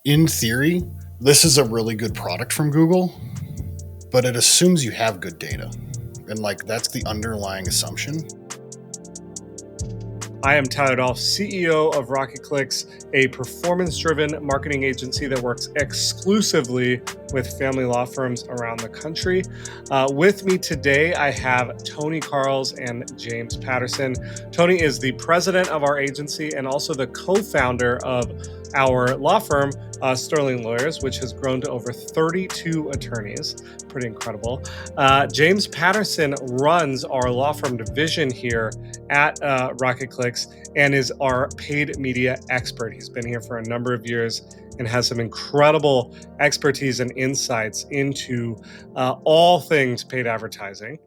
In theory, this is a really good product from Google, but it assumes you have good data. And that's the underlying assumption. I am Tyler Dolph, CEO of Clicks, a performance-driven marketing agency that works exclusively with family law firms around the country. With me today, I have Tony Carls and James Patterson. Tony is the president of our agency and also the co-founder of our law firm, Sterling Lawyers, which has grown to over 32 attorneys. Pretty incredible. James Patterson runs our law firm division here at Rocket Clicks and is our paid media expert. He's been here for a number of years and has some incredible expertise and insights into all things paid advertising.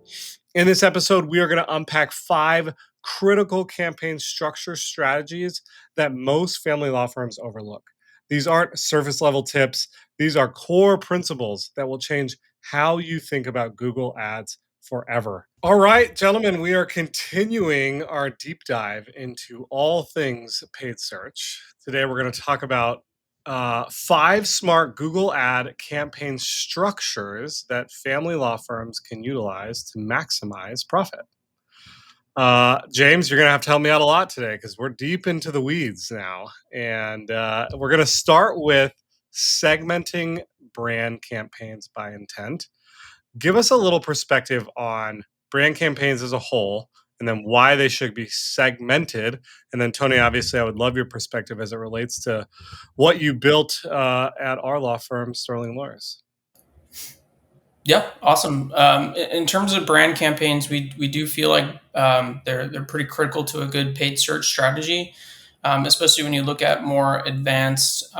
In this episode, we are going to unpack 5 critical campaign structure strategies that most family law firms overlook. These aren't surface level tips. These are core principles that will change how you think about Google Ads forever. All right, gentlemen, we are continuing our deep dive into all things paid search. Today, we're going to talk about 5 smart Google ad campaign structures that family law firms can utilize to maximize profit. James, you're going to have to help me out a lot today because we're deep into the weeds now. And we're going to start with segmenting brand campaigns by intent. Give us a little perspective on brand campaigns as a whole and then why they should be segmented. And then, Tony, obviously, I would love your perspective as it relates to what you built at our law firm, Sterling Lawyers. Yeah, awesome. In terms of brand campaigns, we do feel like they're pretty critical to a good paid search strategy, especially when you look at more advanced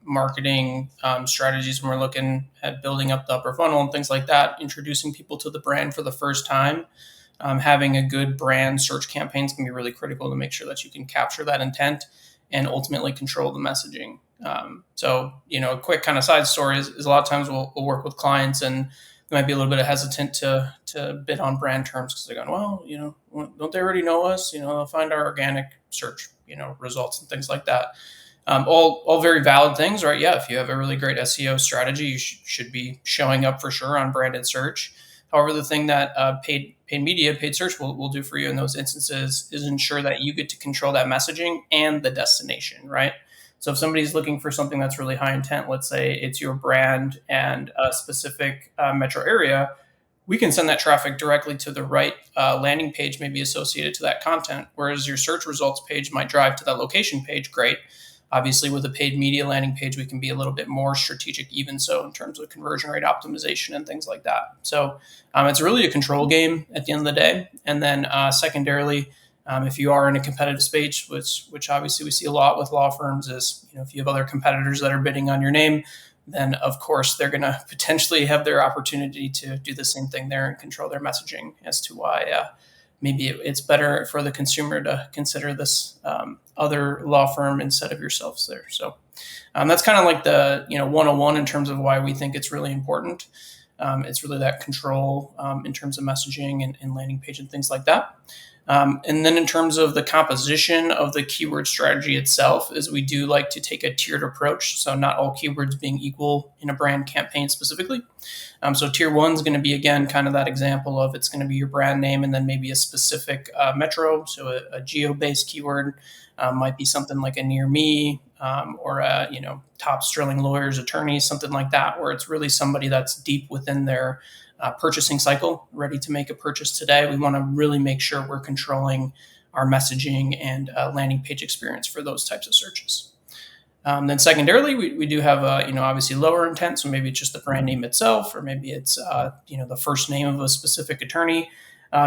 marketing strategies. When we're looking at building up the upper funnel and things like that, introducing people to the brand for the first time, having a good brand search campaigns can be really critical to make sure that you can capture that intent and ultimately control the messaging. A quick kind of side story is a lot of times we'll work with clients and they might be a little bit hesitant to bid on brand terms because they're going, well, don't they already know us? They'll find our organic search, results and things like that. All very valid things, right? Yeah, if you have a really great SEO strategy, you should be showing up for sure on branded search. However, the thing that paid media, paid search will do for you in those instances is ensure that you get to control that messaging and the destination, right? So if somebody's looking for something that's really high intent, let's say it's your brand and a specific metro area, we can send that traffic directly to the right landing page, maybe associated to that content. Whereas your search results page might drive to that location page. Great. Obviously, with a paid media landing page, we can be a little bit more strategic, even so, in terms of conversion rate optimization and things like that. So it's really a control game at the end of the day. And then secondarily, if you are in a competitive space, which obviously we see a lot with law firms, is if you have other competitors that are bidding on your name, then of course they're going to potentially have their opportunity to do the same thing there and control their messaging as to why maybe it's better for the consumer to consider this other law firm instead of yourselves there. So that's kind of like the 101 in terms of why we think it's really important. It's really that control in terms of messaging and landing page and things like that. And then in terms of the composition of the keyword strategy itself, is we do like to take a tiered approach. So not all keywords being equal in a brand campaign specifically. So tier 1 is going to be, again, kind of that example of it's going to be your brand name and then maybe a specific metro. So a geo-based keyword might be something like a near me or a, top Sterling Lawyers attorney, something like that, where it's really somebody that's deep within their purchasing cycle, ready to make a purchase today. We want to really make sure we're controlling our messaging and landing page experience for those types of searches. Then secondarily, we do have, obviously lower intent. So maybe it's just the brand name itself, or maybe it's, the first name of a specific attorney.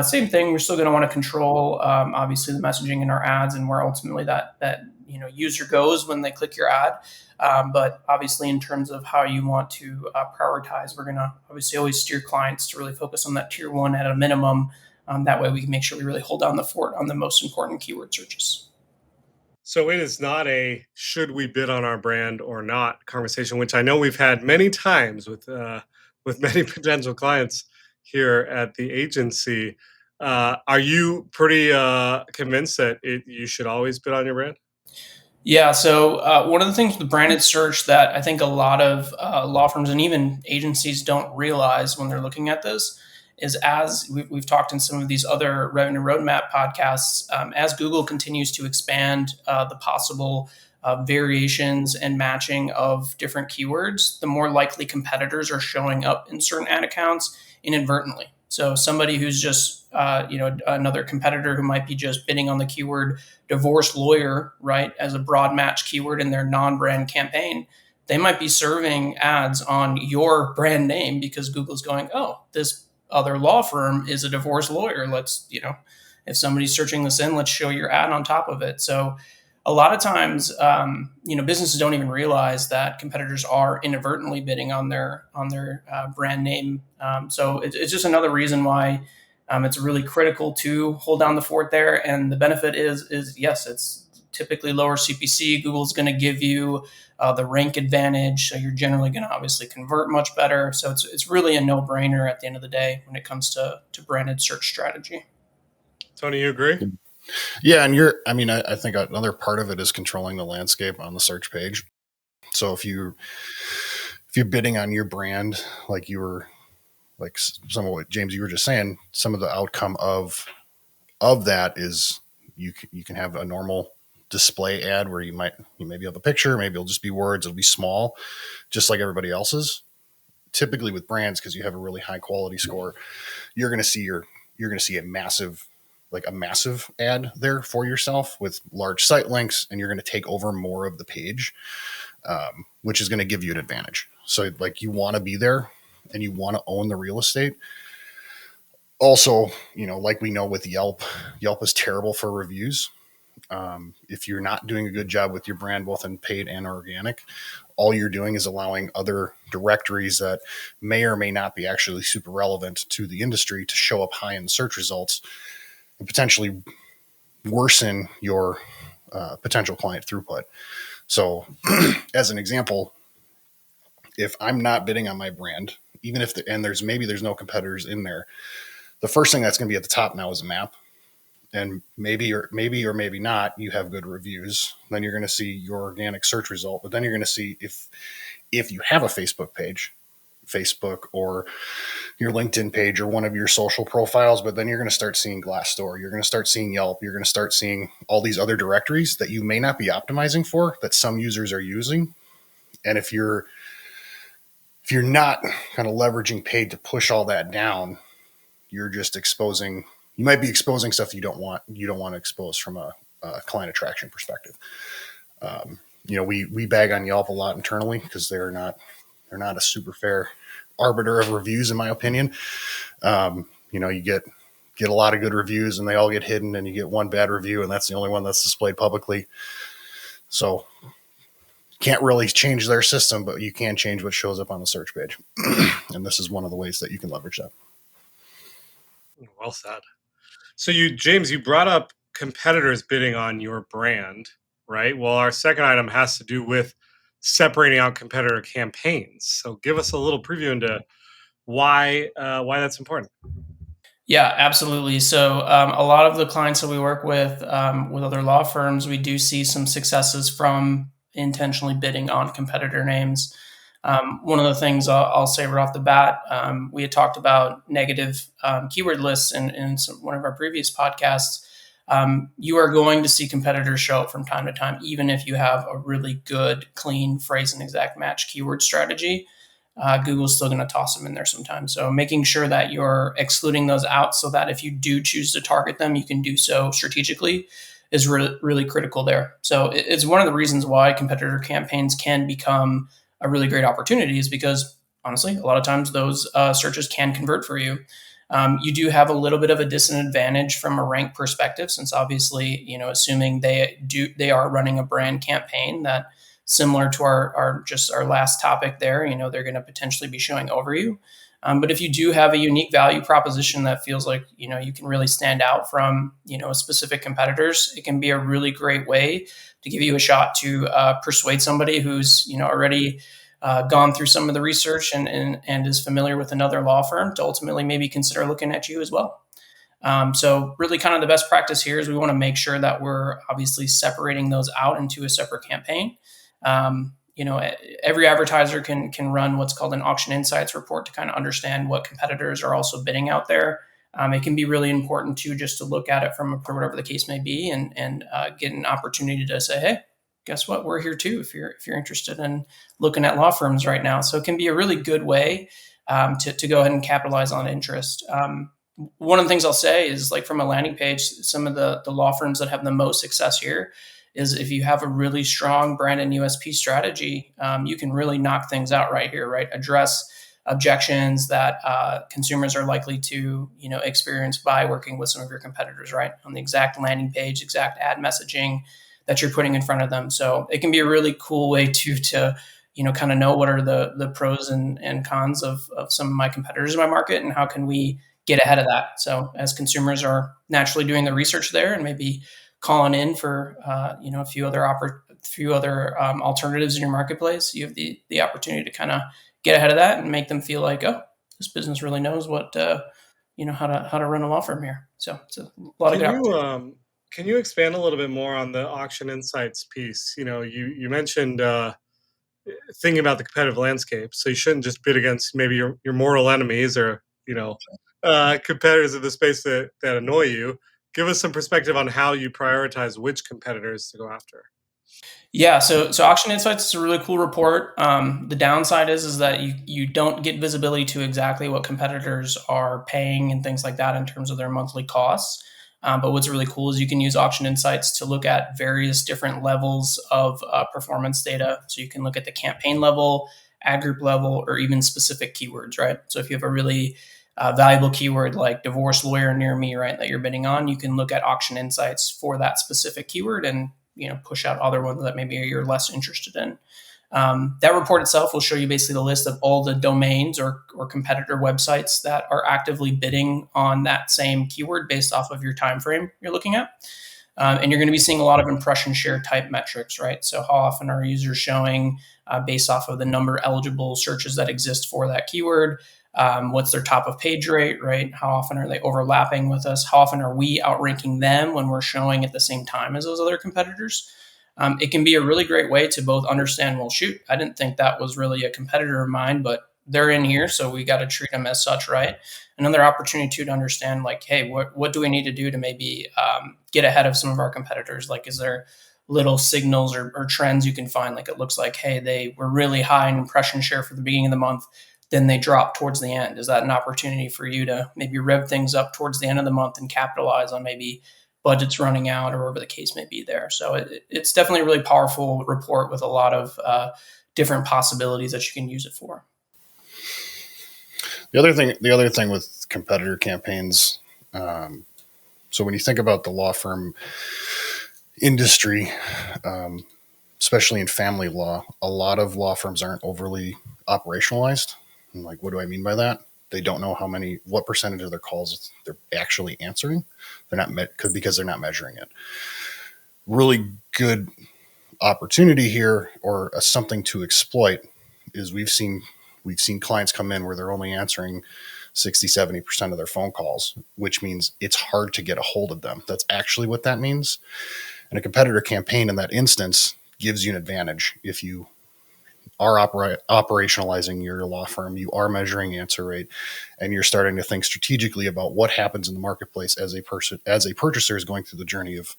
Same thing. We're still going to want to control, obviously, the messaging in our ads and where ultimately that user goes when they click your ad. But obviously, in terms of how you want to prioritize, we're going to obviously always steer clients to really focus on that tier 1 at a minimum. That way we can make sure we really hold down the fort on the most important keyword searches. So it is not a should we bid on our brand or not conversation, which I know we've had many times with many potential clients here at the agency. Are you pretty convinced that you should always bid on your brand? Yeah. So one of the things with branded search that I think a lot of law firms and even agencies don't realize when they're looking at this is, as we've talked in some of these other revenue roadmap podcasts, as Google continues to expand the possible variations and matching of different keywords, the more likely competitors are showing up in certain ad accounts inadvertently. So somebody who's just another competitor who might be just bidding on the keyword divorce lawyer, right, as a broad match keyword in their non-brand campaign, they might be serving ads on your brand name because Google's going, oh, this other law firm is a divorce lawyer. Let's, if somebody's searching this in, let's show your ad on top of it. So a lot of times, businesses don't even realize that competitors are inadvertently bidding on their brand name. So it's just another reason why it's really critical to hold down the fort there. And the benefit is yes, it's typically lower CPC. Google's going to give you the rank advantage, so you're generally going to obviously convert much better. So it's really a no brainer at the end of the day when it comes to branded search strategy. Tony, you agree? Yeah, and I think another part of it is controlling the landscape on the search page. So if you're bidding on your brand, like you were, like some of what James you were just saying, some of the outcome of that is you can have a normal display ad where you maybe have a picture, maybe it'll just be words, it'll be small, just like everybody else's. Typically with brands, because you have a really high quality score, you're going to see a massive ad there for yourself with large site links, and you're going to take over more of the page, which is going to give you an advantage. So like you want to be there and you want to own the real estate. Also, like we know with Yelp is terrible for reviews. If you're not doing a good job with your brand, both in paid and organic, all you're doing is allowing other directories that may or may not be actually super relevant to the industry to show up high in the search results and potentially worsen your potential client throughput. So, as an example, if I'm not bidding on my brand, even if there's no competitors in there, the first thing that's going to be at the top now is a map. And maybe or maybe not, you have good reviews. Then you're going to see your organic search result. But then you're going to see if you have a Facebook page, Facebook or your LinkedIn page or one of your social profiles. But then you're going to start seeing Glassdoor. You're going to start seeing Yelp. You're going to start seeing all these other directories that you may not be optimizing for, that some users are using. And if you're not kind of leveraging paid to push all that down, you're just exposing. You might be exposing stuff you don't want to expose from a client attraction perspective. We bag on Yelp a lot internally because they're not a super fair arbiter of reviews, in my opinion. You get a lot of good reviews and they all get hidden, and you get one bad review and that's the only one that's displayed publicly. So can't really change their system, but you can change what shows up on the search page. And this is one of the ways that you can leverage that. Well said. So James, you brought up competitors bidding on your brand, right? Well, our second item has to do with separating out competitor campaigns. So give us a little preview into why that's important. Yeah, absolutely. So a lot of the clients that we work with other law firms, we do see some successes from intentionally bidding on competitor names. One of the things I'll say right off the bat, we had talked about negative keyword lists in one of our previous podcasts. You are going to see competitors show up from time to time, even if you have a really good, clean phrase and exact match keyword strategy. Google's still going to toss them in there sometimes. So making sure that you're excluding those out so that if you do choose to target them, you can do so strategically is really critical there. So it's one of the reasons why competitor campaigns can become a really great opportunity, is because honestly, a lot of times those searches can convert for you. You do have a little bit of a disadvantage from a rank perspective, since obviously, assuming they are running a brand campaign that, similar to our last topic there, they're going to potentially be showing over you. But if you do have a unique value proposition that feels like, you can really stand out from, specific competitors, it can be a really great way to give you a shot to persuade somebody who's, already gone through some of the research and is familiar with another law firm to ultimately maybe consider looking at you as well. So really kind of the best practice here is we want to make sure that we're obviously separating those out into a separate campaign. Every advertiser can run what's called an auction insights report to kind of understand what competitors are also bidding out there. It can be really important too, just to look at it from whatever the case may be, and get an opportunity to say, hey, guess what? We're here too if you're interested in looking at law firms right now. So it can be a really good way to go ahead and capitalize on interest. One of the things I'll say is, like, from a landing page, some of the law firms that have the most success here is if you have a really strong brand and USP strategy, you can really knock things out right here, right? Address objections that consumers are likely to, experience by working with some of your competitors, right? On the exact landing page, exact ad messaging that you're putting in front of them. So it can be a really cool way to kind of know what are the pros and cons of some of my competitors in my market, and how can we get ahead of that. So as consumers are naturally doing the research there and maybe calling in for a few other alternatives in your marketplace, you have the opportunity to kind of get ahead of that and make them feel like, oh, this business really knows what how to run a law firm here. So it's a lot of Can good you opportunity. can you expand a little bit more on the auction insights piece? You mentioned thinking about the competitive landscape, so you shouldn't just bid against maybe your mortal enemies, or competitors in the space that annoy you. Give us some perspective on how you prioritize which competitors to go after. Yeah, so Auction Insights is a really cool report. The downside is that you don't get visibility to exactly what competitors are paying and things like that in terms of their monthly costs. But what's really cool is you can use Auction Insights to look at various different levels of performance data. So you can look at the campaign level, ad group level, or even specific keywords, right? So if you have a really valuable keyword like divorce lawyer near me, right, that you're bidding on, you can look at Auction Insights for that specific keyword and push out other ones that maybe you're less interested in. That report itself will show you basically the list of all the domains or competitor websites that are actively bidding on that same keyword based off of your time frame you're looking at. And you're going to be seeing a lot of impression share type metrics, right? So how often are users showing based off of the number eligible searches that exist for that keyword? What's their top of page rate, right? How often are they overlapping with us? How often are we outranking them when we're showing at the same time as those other competitors? It can be a really great way to both understand, well, shoot, I didn't think that was really a competitor of mine, but they're in here, so we got to treat them as such, right? Another opportunity too to understand, like, hey, what do we need to do to maybe get ahead of some of our competitors? Like, is there little signals or trends you can find? Like, it looks like, hey, they were really high in impression share for the beginning of the month, then they drop towards the end. Is that an opportunity for you to maybe rev things up towards the end of the month and capitalize on maybe budgets running out or whatever the case may be there? So it's definitely a really powerful report with a lot of different possibilities that you can use it for. The other thing with competitor campaigns, so when you think about the law firm industry, especially in family law, a lot of law firms aren't overly operationalized. And, like, what do I mean by that? They don't know what percentage of their calls they're actually answering. They're not because they're not measuring it. Really good opportunity here, or something to exploit, is we've seen clients come in where they're only answering 60-70% of their phone calls, which means it's hard to get a hold of them. That's actually what that means. And a competitor campaign in that instance gives you an advantage. If you are operationalizing your law firm, you are measuring answer rate, and you're starting to think strategically about what happens in the marketplace as a purchaser is going through the journey of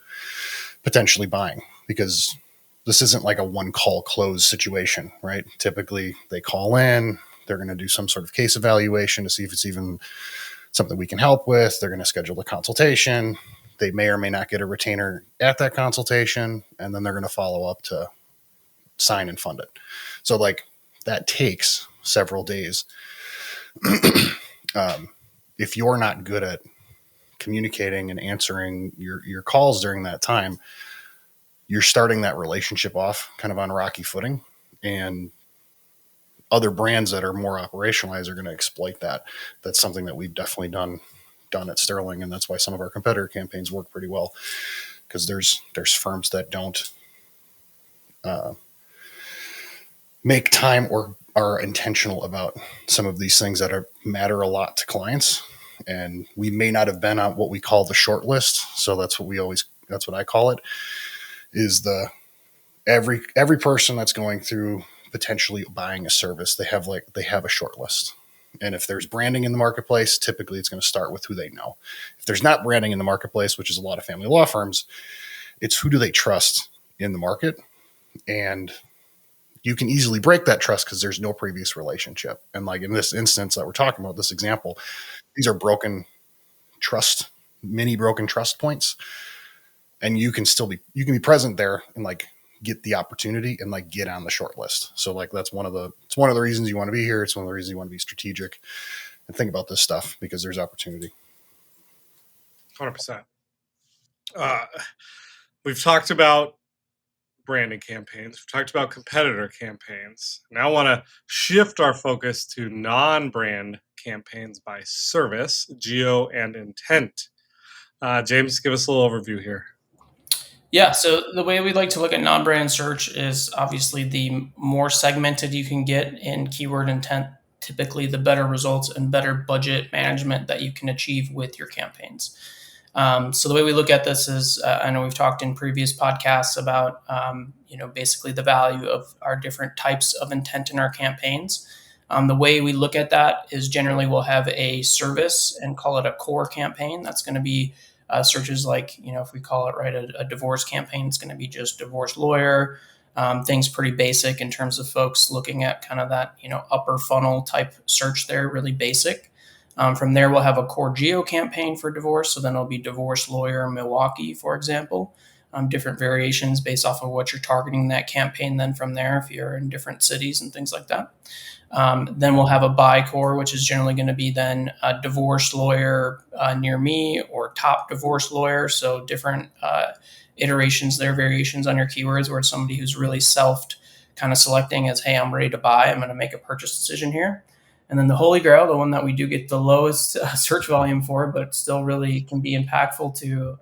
potentially buying. Because this isn't like a one call close situation, right? Typically they call in, they're going to do some sort of case evaluation to see if it's even something we can help with. They're going to schedule a consultation. They may or may not get a retainer at that consultation, and then they're going to follow up to sign and fund it. So, like, that takes several days. If you're not good at communicating and answering your calls during that time, you're starting that relationship off kind of on rocky footing, and other brands that are more operationalized are going to exploit that. That's something that we've definitely done at Sterling, and that's why some of our competitor campaigns work pretty well, because there's firms that don't make time or are intentional about some of these things that matter a lot to clients, and we may not have been on what we call the short list. So that's what I call it, is every person that's going through potentially buying a service, they have a short list. And if there's branding in the marketplace, typically it's going to start with who they know. If there's not branding in the marketplace, which is a lot of family law firms, it's who do they trust in the market. And you can easily break that trust because there's no previous relationship. And like in this instance that we're talking about, this example, these are mini broken trust points. And you can be present there and like get the opportunity and like get on the short list. So like it's one of the reasons you want to be here. It's one of the reasons you want to be strategic and think about this stuff, because there's opportunity. 100%. We've talked about branding campaigns. We've talked about competitor campaigns. Now I want to shift our focus to non-brand campaigns by service, geo, and intent. James, give us a little overview here. Yeah, so the way we like to look at non-brand search is obviously the more segmented you can get in keyword intent, typically the better results and better budget management that you can achieve with your campaigns. So the way we look at this is, I know we've talked in previous podcasts about, basically the value of our different types of intent in our campaigns. The way we look at that is generally we'll have a service and call it a core campaign. That's going to be searches like, if we call it a divorce campaign, it's going to be just divorce lawyer, things pretty basic in terms of folks looking at kind of that, upper funnel type search there, really basic. From there, we'll have a core geo campaign for divorce. So then it'll be divorce lawyer Milwaukee, for example, different variations based off of what you're targeting that campaign. Then from there, if you're in different cities and things like that. Then we'll have a buy core, which is generally going to be then a divorce lawyer near me or top divorce lawyer. So different iterations there, variations on your keywords, where it's somebody who's really kind of selecting as, hey, I'm ready to buy. I'm going to make a purchase decision here. And then the Holy Grail, the one that we do get the lowest search volume for, but still really can be impactful to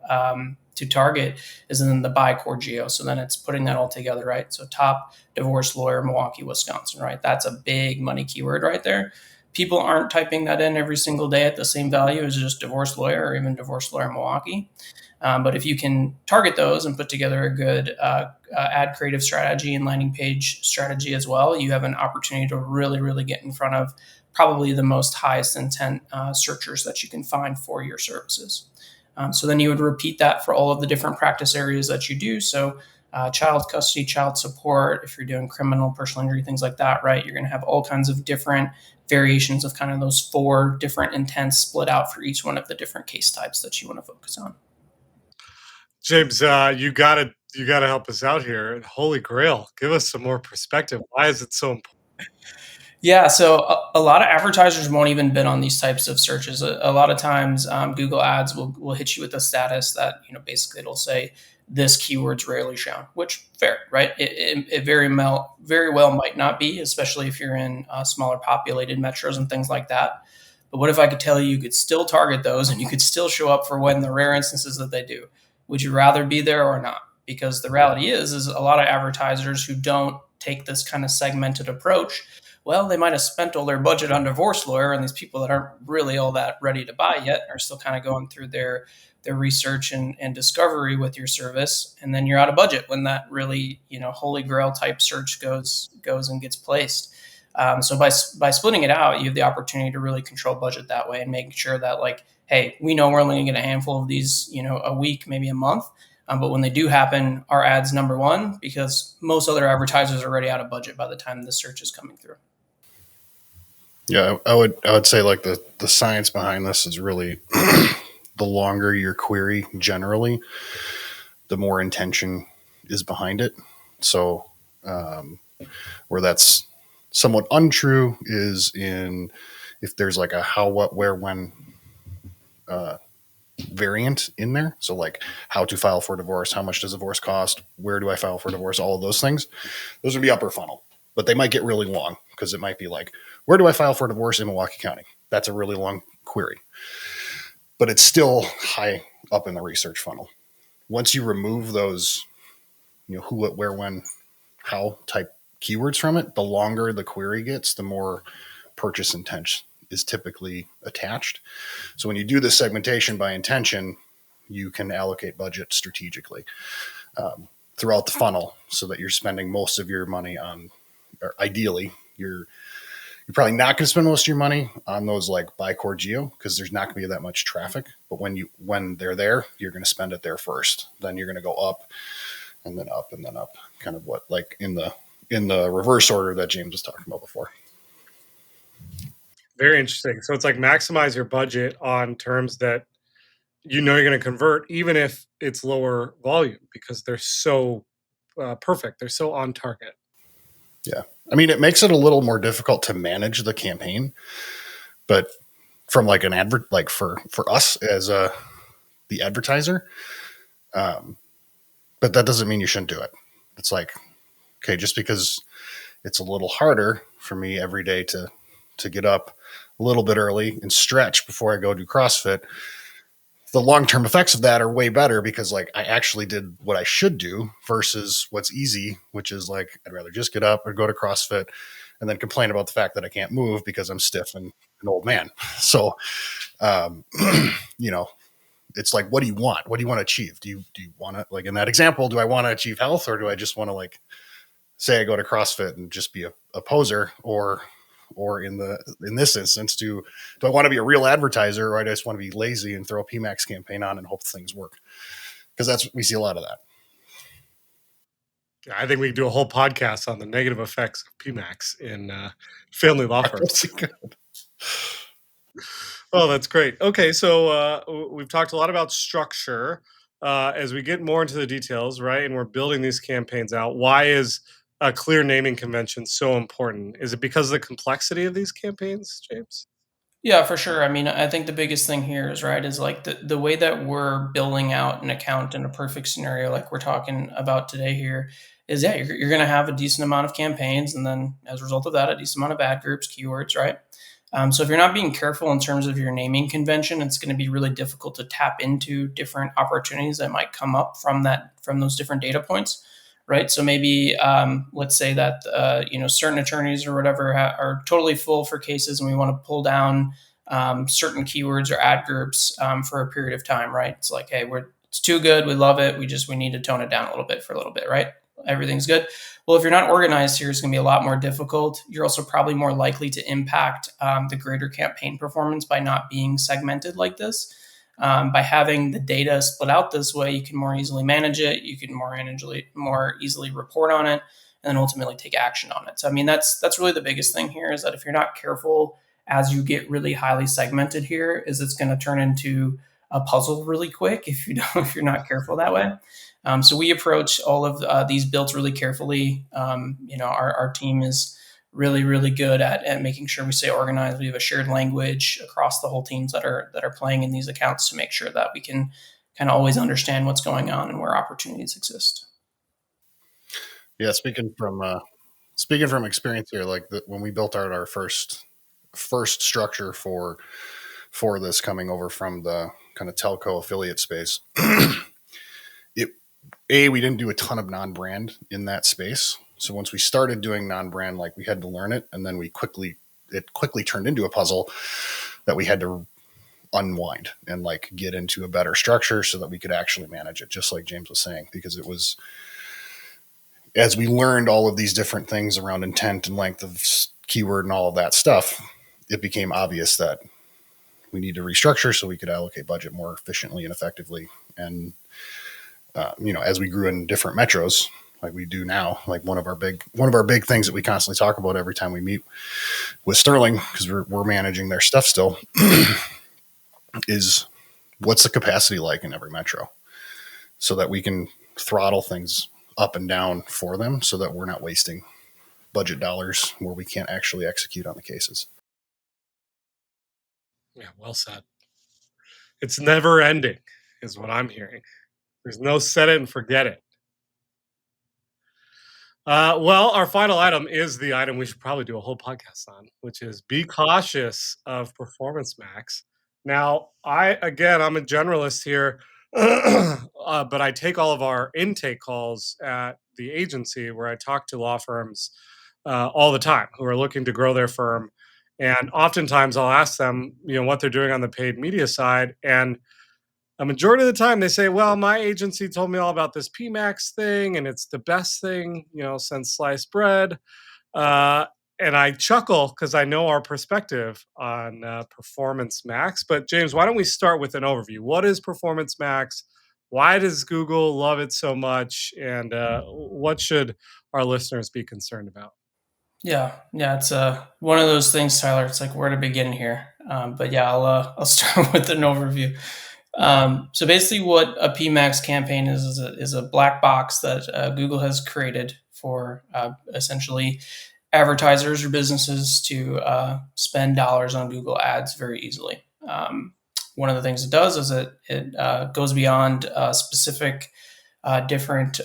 target, is then the buy core geo. So then it's putting that all together, right? So top divorce lawyer, Milwaukee, Wisconsin, right? That's a big money keyword right there. People aren't typing that in every single day at the same value as just divorce lawyer or even divorce lawyer, Milwaukee. But if you can target those and put together a good ad creative strategy and landing page strategy as well, you have an opportunity to really, really get in front of probably the most highest intent searchers that you can find for your services. So then you would repeat that for all of the different practice areas that you do. So child custody, child support, if you're doing criminal, personal injury, things like that, right? You're going to have all kinds of different variations of kind of those 4 different intents split out for each one of the different case types that you want to focus on. James, you gotta help us out here. Holy Grail, give us some more perspective. Why is it so important? Yeah, so a lot of advertisers won't even bid on these types of searches. A lot of times, Google Ads will hit you with a status that basically it'll say this keyword's rarely shown, which fair, right? It very well might not be, especially if you're in smaller populated metros and things like that. But what if I could tell you could still target those and you could still show up for when the rare instances that they do? Would you rather be there or not? Because the reality is a lot of advertisers who don't take this kind of segmented approach, well, they might have spent all their budget on divorce lawyer, and these people that aren't really all that ready to buy yet are still kind of going through their research and discovery with your service. And then you're out of budget when that really, holy grail type search goes and gets placed. So by splitting it out, you have the opportunity to really control budget that way and making sure that, like, hey, we know we're only going to get a handful of these, a week, maybe a month. But when they do happen, our ad's number one, because most other advertisers are already out of budget by the time the search is coming through. Yeah, I would say like the science behind this is really the longer your query generally, the more intention is behind it. So where that's somewhat untrue is in if there's like a how, what, where, when variant in there. So like how to file for divorce, how much does divorce cost, where do I file for divorce, all of those things. Those would be upper funnel, but they might get really long because it might be like, where do I file for divorce in Milwaukee County? That's a really long query, but it's still high up in the research funnel. Once you remove those, who, what, where, when, how type keywords from it, the longer the query gets, the more purchase is typically attached. So when you do this segmentation by intention, you can allocate budget strategically throughout the funnel so that you're spending most of your money on, or ideally, you're probably not going to spend most of your money on those like by core geo because there's not going to be that much traffic. But when they're there, you're going to spend it there first. Then you're going to go up and then up and then up, kind of what like in the reverse order that James was talking about before. Very interesting. So it's like maximize your budget on terms that you know you're going to convert, even if it's lower volume, because they're so perfect. They're so on target. Yeah. I mean, it makes it a little more difficult to manage the campaign, but from like an advert, like for us as the advertiser, but that doesn't mean you shouldn't do it. It's like, okay, just because it's a little harder for me every day to get up a little bit early and stretch before I go do CrossFit, the long-term effects of that are way better because like I actually did what I should do versus what's easy, which is like I'd rather just get up or go to CrossFit and then complain about the fact that I can't move because I'm stiff and an old man. So, um, you know, it's like, what do you want? What do you want to achieve? Do you want to, like in that example, do I want to achieve health or do I just want to like say I go to CrossFit and just be a poser, or in this instance, do I want to be a real advertiser or I just want to be lazy and throw a PMAX campaign on and hope things work? Because we see a lot of that. I think we could do a whole podcast on the negative effects of PMAX in family law firms. Oh, that's great. Okay, so we've talked a lot about structure. As we get more into the details, right, and we're building these campaigns out, why is a clear naming convention so important? Is it because of the complexity of these campaigns, James? Yeah, for sure. I mean, I think the biggest thing here is right is like the way that we're building out an account in a perfect scenario, like we're talking about today here, is yeah, you're going to have a decent amount of campaigns, and then as a result of that, a decent amount of ad groups, keywords, right? So if you're not being careful in terms of your naming convention, it's going to be really difficult to tap into different opportunities that might come up from those different data points, right? So maybe let's say that certain attorneys or whatever are totally full for cases, and we want to pull down certain keywords or ad groups for a period of time, right? It's like, hey, it's too good, we love it, we need to tone it down a little bit for a little bit, right? Everything's good. Well, if you're not organized here, it's going to be a lot more difficult. You're also probably more likely to impact the greater campaign performance by not being segmented like this. By having the data split out this way, you can more easily manage it. You can more easily report on it, and then ultimately take action on it. So, I mean, that's really the biggest thing here is that if you're not careful as you get really highly segmented here, is it's going to turn into a puzzle really quick if you're not careful that way. So we approach all of these builds really carefully. Our team is really, really good at making sure we stay organized. We have a shared language across the whole teams that are playing in these accounts to make sure that we can kind of always understand what's going on and where opportunities exist. Yeah, speaking from experience here, like when we built out our first structure for this coming over from the kind of telco affiliate space, we didn't do a ton of non-brand in that space. So once we started doing non-brand, like we had to learn it, and then it quickly turned into a puzzle that we had to unwind and like get into a better structure so that we could actually manage it, just like James was saying, because it was, as we learned all of these different things around intent and length of keyword and all of that stuff, it became obvious that we need to restructure so we could allocate budget more efficiently and effectively. And as we grew in different metros, like we do now, like one of our big things that we constantly talk about every time we meet with Sterling, because we're managing their stuff still, is what's the capacity like in every metro, so that we can throttle things up and down for them, so that we're not wasting budget dollars where we can't actually execute on the cases. Yeah, well said. It's never ending, is what I'm hearing. There's no set it and forget it. Well, our final item is the item we should probably do a whole podcast on, which is be cautious of performance max. Now, I'm a generalist here, but I take all of our intake calls at the agency where I talk to law firms all the time who are looking to grow their firm. And oftentimes I'll ask them, what they're doing on the paid media side. And a majority of the time they say, well, my agency told me all about this PMAX thing and it's the best thing, since sliced bread. Uh, and I chuckle because I know our perspective on Performance Max. But James, why don't we start with an overview? What is Performance Max? Why does Google love it so much? And what should our listeners be concerned about? Yeah, it's one of those things, Tyler. It's like where to begin here. But yeah, I'll start with an overview. So basically, what a PMAX campaign is a black box that Google has created for essentially advertisers or businesses to spend dollars on Google Ads very easily. One of the things it does is it goes beyond specific different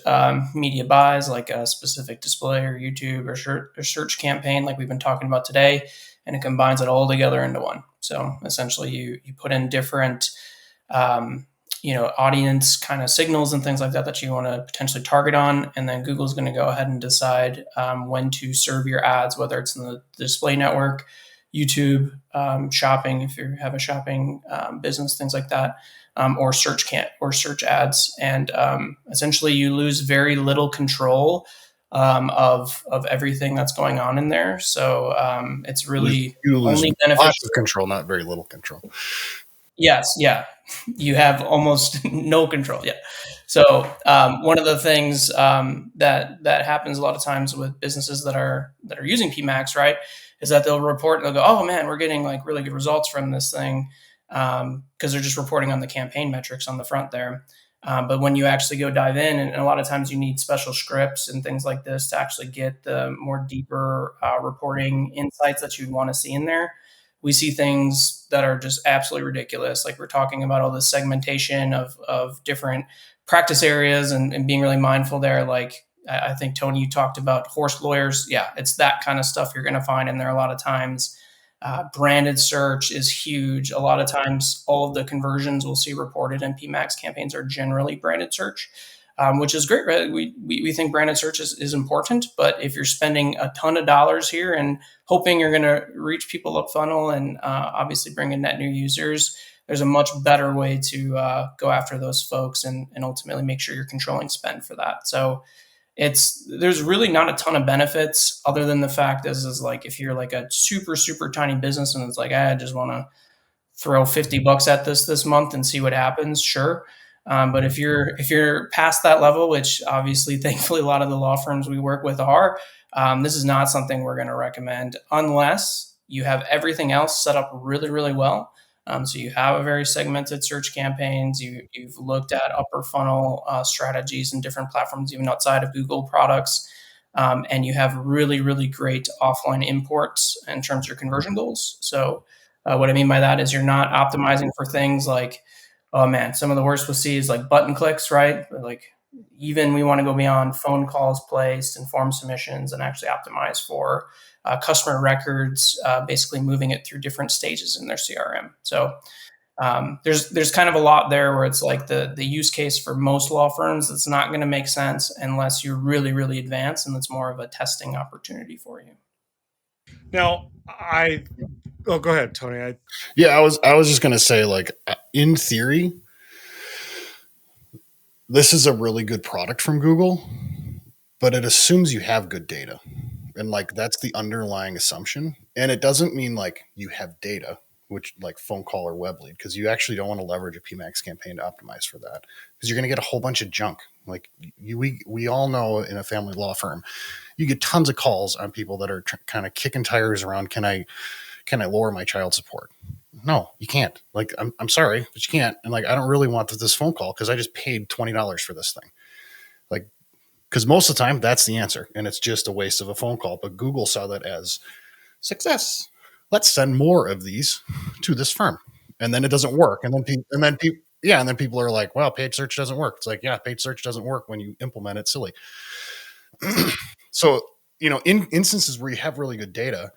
media buys, like a specific display or YouTube or search campaign, like we've been talking about today, and it combines it all together into one. So essentially, you put in different um, audience kind of signals and things like that you want to potentially target on, and then Google's going to go ahead and decide when to serve your ads, whether it's in the display network, YouTube, shopping if you have a shopping business, things like that, or search ads, and essentially you lose very little control of everything that's going on in there. So it's really You lose only lots beneficial. of control, not very little control. Yes, yeah, you have almost no control. Yeah. So one of the things that happens a lot of times with businesses that are using PMax, right, is that they'll report and they'll go, "Oh man, we're getting like really good results from this thing," because they're just reporting on the campaign metrics on the front there. But when you actually go dive in, and a lot of times you need special scripts and things like this to actually get the more deeper reporting insights that you'd want to see in there, we see things that are just absolutely ridiculous. Like we're talking about all the segmentation of different practice areas and being really mindful there. Like I think Tony, you talked about horse lawyers. Yeah, it's that kind of stuff you're going to find in there a lot of times. Branded search is huge. A lot of times, all of the conversions we'll see reported in PMAX campaigns are generally branded search, which is great. Right? We think branded search is important, but if you're spending a ton of dollars here and hoping you're going to reach people up funnel and obviously bring in net new users, there's a much better way to go after those folks and ultimately make sure you're controlling spend for that. So there's really not a ton of benefits other than the fact is like if you're like a super tiny business and it's like I just want to throw $50 at this month and see what happens, sure. But if you're past that level, which obviously thankfully a lot of the law firms we work with are, this is not something we're going to recommend unless you have everything else set up really well. So you have a very segmented search campaigns. You've looked at upper funnel strategies and different platforms even outside of Google products, and you have really great offline imports in terms of your conversion goals. So what I mean by that is you're not optimizing for things like, oh man, some of the worst we'll see is like button clicks, right? Like even we want to go beyond phone calls placed and form submissions and actually optimize for customer records, basically moving it through different stages in their CRM. So there's kind of a lot there where it's like the use case for most law firms, it's not going to make sense unless you're really advanced and it's more of a testing opportunity for you. Now, go ahead, Tony. Yeah, I was just gonna say, like, in theory, this is a really good product from Google, but it assumes you have good data. And like that's the underlying assumption. And it doesn't mean like you have data, which like phone call or web lead, because you actually don't want to leverage a PMAX campaign to optimize for that. Because you're gonna get a whole bunch of junk. Like we all know in a family law firm, you get tons of calls on people that are kind of kicking tires around. Can I lower my child support? No, you can't. Like, I'm sorry, but you can't. And like, I don't really want this phone call because I just paid $20 for this thing. Like, because most of the time that's the answer, and it's just a waste of a phone call. But Google saw that as success. Let's send more of these to this firm, and then it doesn't work. And then people are like, "Well, paid search doesn't work." It's like, yeah, paid search doesn't work when you implement it silly. So, in instances where you have really good data,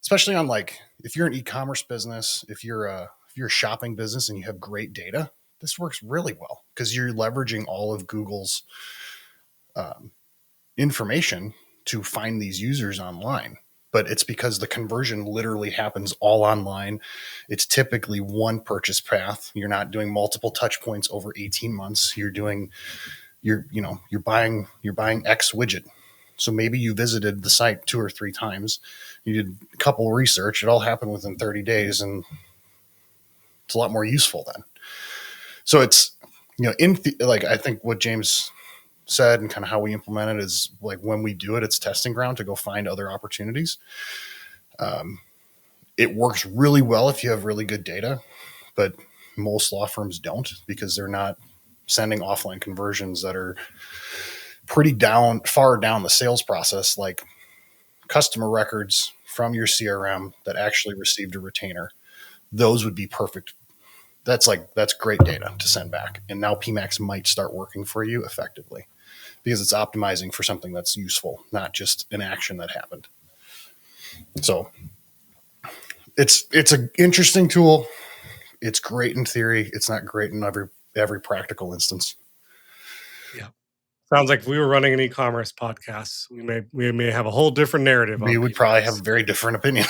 especially on like if you're an e-commerce business, if you're a shopping business and you have great data, this works really well because you're leveraging all of Google's information to find these users online. but it's because the conversion literally happens all online. It's typically one purchase path. You're not doing multiple touch points over 18 months. You're buying X widget. So maybe you visited the site 2 or 3 times. You did a couple of research. It all happened within 30 days, and it's a lot more useful then. So it's, I think what James said and kind of how we implement it is like when we do it, it's testing ground to go find other opportunities. It works really well if you have really good data, but most law firms don't, because they're not sending offline conversions that are pretty far down the sales process, like customer records from your CRM that actually received a retainer. Those would be perfect. That's great data to send back. And now PMAX might start working for you effectively because it's optimizing for something that's useful, not just an action that happened. So it's an interesting tool. It's great in theory. It's not great in every practical instance. Yeah. Sounds like if we were running an e-commerce podcast, we may have a whole different narrative. We would probably have a very different opinion.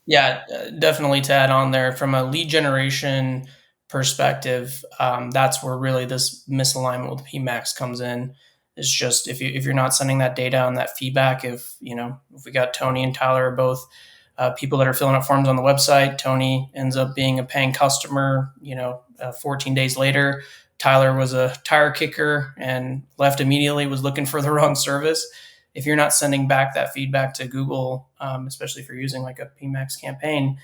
Yeah, definitely to add on there from a lead generation perspective, that's where really this misalignment with PMAX comes in. It's just if you're not sending that data and that feedback, if we got Tony and Tyler are both people that are filling out forms on the website, Tony ends up being a paying customer. 14 days later, Tyler was a tire kicker and left immediately, was looking for the wrong service. If you're not sending back that feedback to Google, especially if you're using like a PMAX campaign,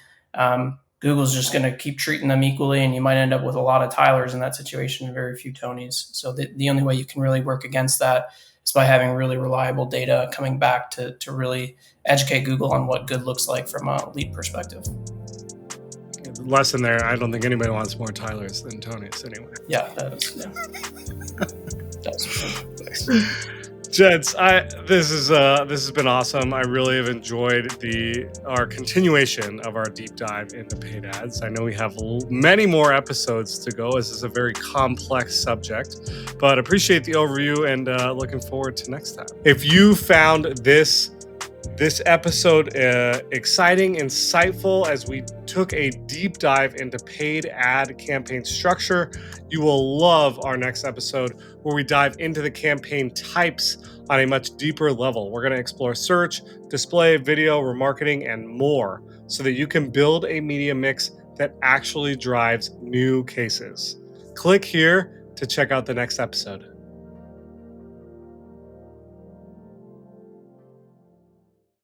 Google's just going to keep treating them equally, and you might end up with a lot of Tylers in that situation and very few Tonys. So the only way you can really work against that is by having really reliable data coming back to really educate Google on what good looks like from a lead perspective. The lesson there, I don't think anybody wants more Tylers than Tonys anyway. Yeah, that's nice. Gents, this has been awesome. I really have enjoyed our continuation of our deep dive into paid ads. I know we have many more episodes to go. This is a very complex subject, but appreciate the overview and looking forward to next time. If you found this episode exciting, insightful, as we took a deep dive into paid ad campaign structure, you will love our next episode where we dive into the campaign types on a much deeper level. We're going to explore search, display, video, remarketing, and more so that you can build a media mix that actually drives new cases. Click here to check out the next episode.